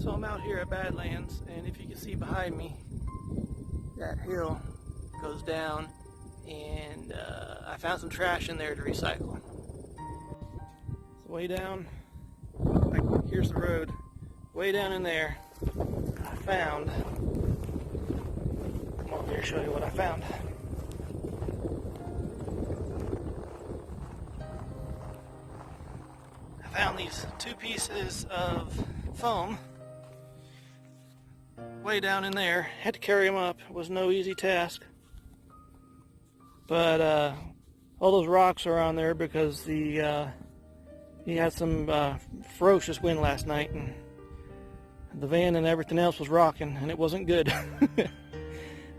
So I'm out here at Badlands, and if you can see behind me, that hill goes down, and I found some trash in there to recycle. So way down, here's the road, way down in there, I found, come on here, show you what I found. I found these 2 pieces of foam way down in there. Had to carry them up. It was no easy task. But all those rocks are on there because he had some ferocious wind last night, and the van and everything else was rocking, and it wasn't good.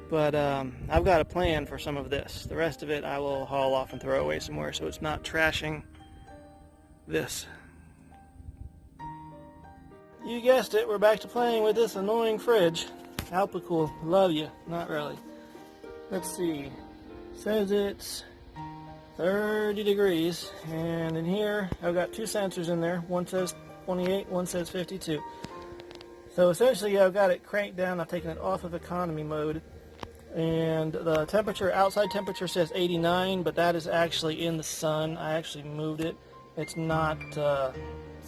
But I've got a plan for some of this. The rest of it I will haul off and throw away somewhere, so it's not trashing this. You guessed it, we're back to playing with this annoying fridge. Alpicool, love you. Not really. Let's see. Says it's 30 degrees, and in here I've got 2 sensors in there. One says 28, one says 52. So essentially I've got it cranked down. I've taken it off of economy mode, and the temperature, outside temperature, says 89, but that is actually in the sun. I actually moved it. It's not, so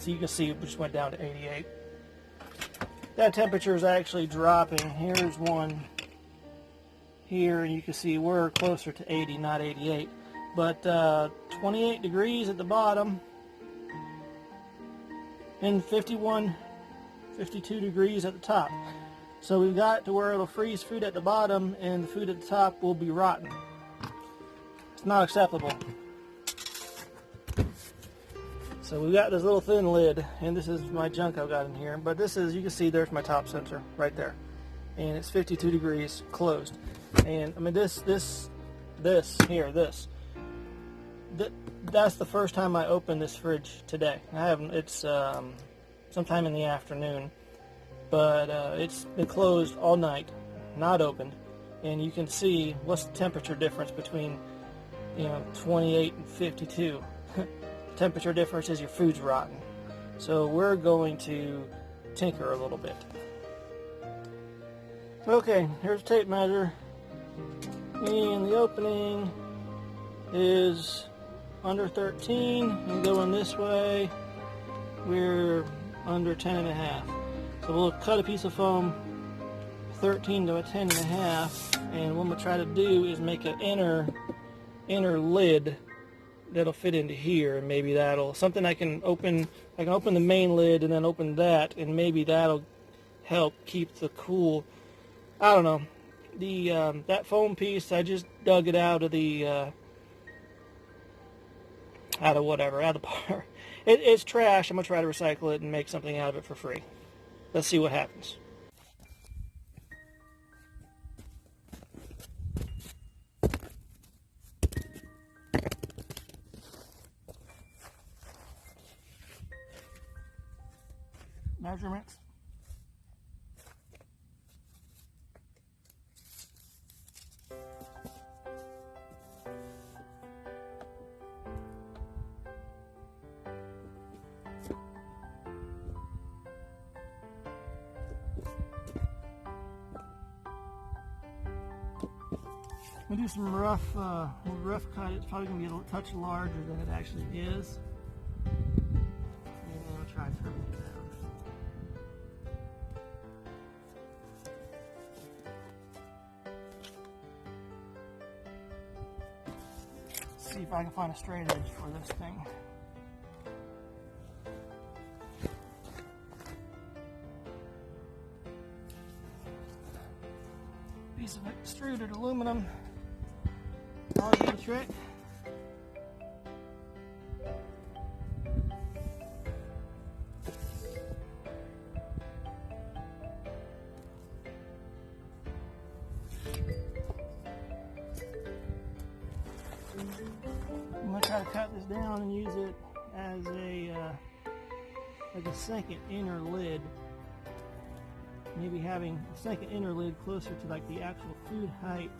you can see it just went down to 88. That temperature is actually dropping. Here's one here, and you can see we're closer to 80, not 88. But 28 degrees at the bottom, and 51, 52 degrees at the top. So we've got to where it'll freeze food at the bottom, and the food at the top will be rotten. It's not acceptable. So we've got this little thin lid, and this is my junk I've got in here. But this is, you can see there's my top sensor right there, and it's 52 degrees closed. And I mean that's the first time I opened this fridge today. I haven't. It's sometime in the afternoon, but it's been closed all night, not opened. And you can see what's the temperature difference between 28 and 52. Temperature difference is your food's rotten. So we're going to tinker a little bit. Okay, here's a tape measure, and the opening is under 13, and going this way we're under 10.5. So we'll cut a piece of foam 13 to a 10.5, and what I'm going to try to do is make an inner lid that'll fit into here, and maybe that'll, something I can open the main lid and then open that, and maybe that'll help keep the cool. I don't know. The that foam piece, I just dug it out of the out of the bar. It's trash. I'm gonna try to recycle it and make something out of it for free. Let's see what happens. Measurements. I'm gonna do some rough cut. It's probably gonna be a touch larger than it actually is. And then I'll try trimming it down. See if I can find a straight edge for this thing. Piece of extruded aluminum. Always a trick. I'm going to try to cut this down and use it as a like a second inner lid. Maybe having a second inner lid closer to like the actual food height.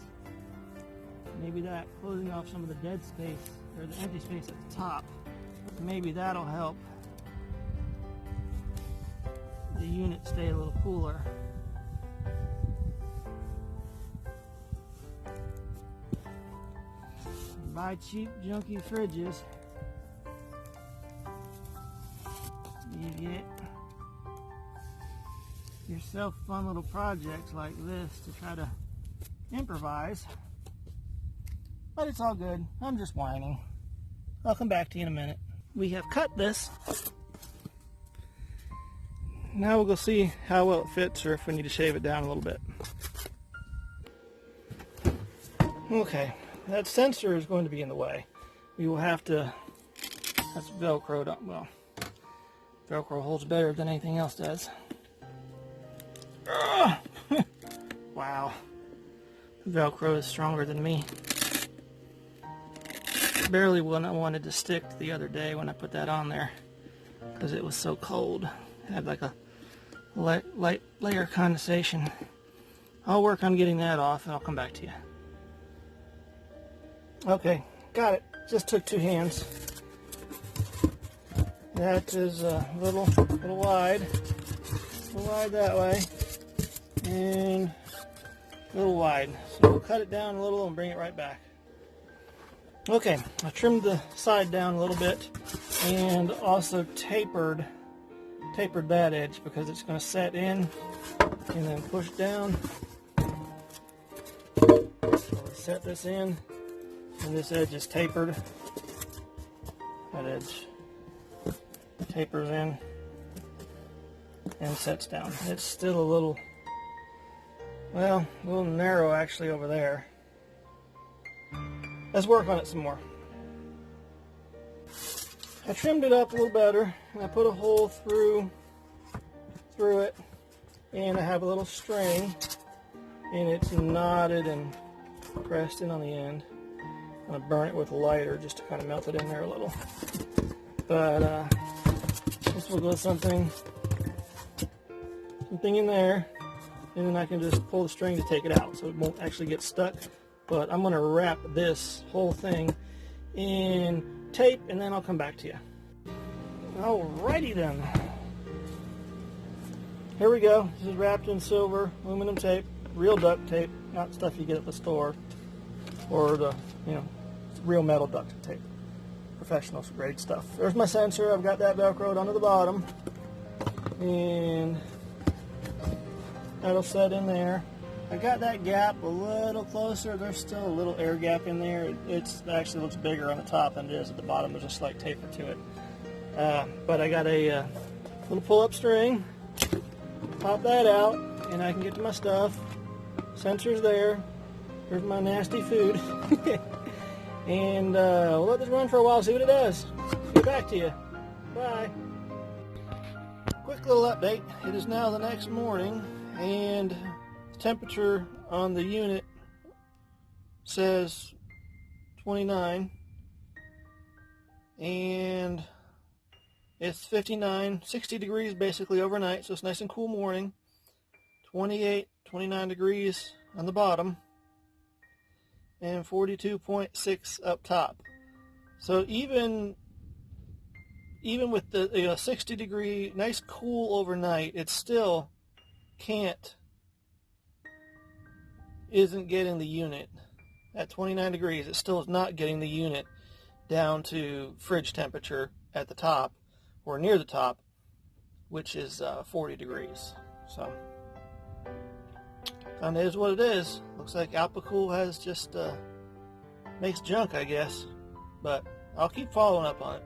Maybe that closing off some of the dead space or the empty space at the top. Maybe that'll help the unit stay a little cooler. Buy cheap, junky fridges. You get yourself fun little projects like this to try to improvise. But it's all good. I'm just whining. I'll come back to you in a minute. We have cut this. Now we'll go see how well it fits or if we need to shave it down a little bit. Okay, that sensor is going to be in the way. We will have to, that's Velcroed up. Well, Velcro holds better than anything else does. Wow. Velcro is stronger than me. Barely one I wanted to stick the other day when I put that on there because it was so cold. It had like a light layer of condensation. I'll work on getting that off and I'll come back to you. Okay, got it. Just took 2 hands. That is a little wide. A little wide that way. And a little wide. So we'll cut it down a little and bring it right back. Okay, I trimmed the side down a little bit and also tapered that edge because it's going to set in and then push down. So we'll set this in and this edge is tapered. That edge tapers in and sets down. It's still a little narrow actually over there. Let's work on it some more. I trimmed it up a little better and I put a hole through it and I have a little string and it's knotted and pressed in on the end. I'm going to burn it with a lighter just to kind of melt it in there a little. But this will go something in there and then I can just pull the string to take it out so it won't actually get stuck. But I'm going to wrap this whole thing in tape and then I'll come back to you. Alrighty then. Here we go. This is wrapped in silver aluminum tape, real duct tape, not stuff you get at the store, or the real metal duct tape, professional grade stuff. There's my sensor. I've got that Velcroed onto the bottom, and that'll set in there. I got that gap a little closer. There's still a little air gap in there. It actually looks bigger on the top than it is at the bottom. There's a slight taper to it. But I got a little pull-up string. Pop that out, and I can get to my stuff. Sensor's there. There's my nasty food. And we'll let this run for a while, see what it does. Get back to you. Bye. Quick little update. It is now the next morning, and temperature on the unit says 29 and it's 60 degrees basically overnight, so it's nice and cool morning. 29 degrees on the bottom and 42.6 up top. So even with the 60 degree nice cool overnight, it still isn't getting the unit at 29 degrees. It still is not getting the unit down to fridge temperature at the top or near the top, which is 40 degrees. So kind of is what it is. Looks like Alpicool has just makes junk, I guess, but I'll keep following up on it.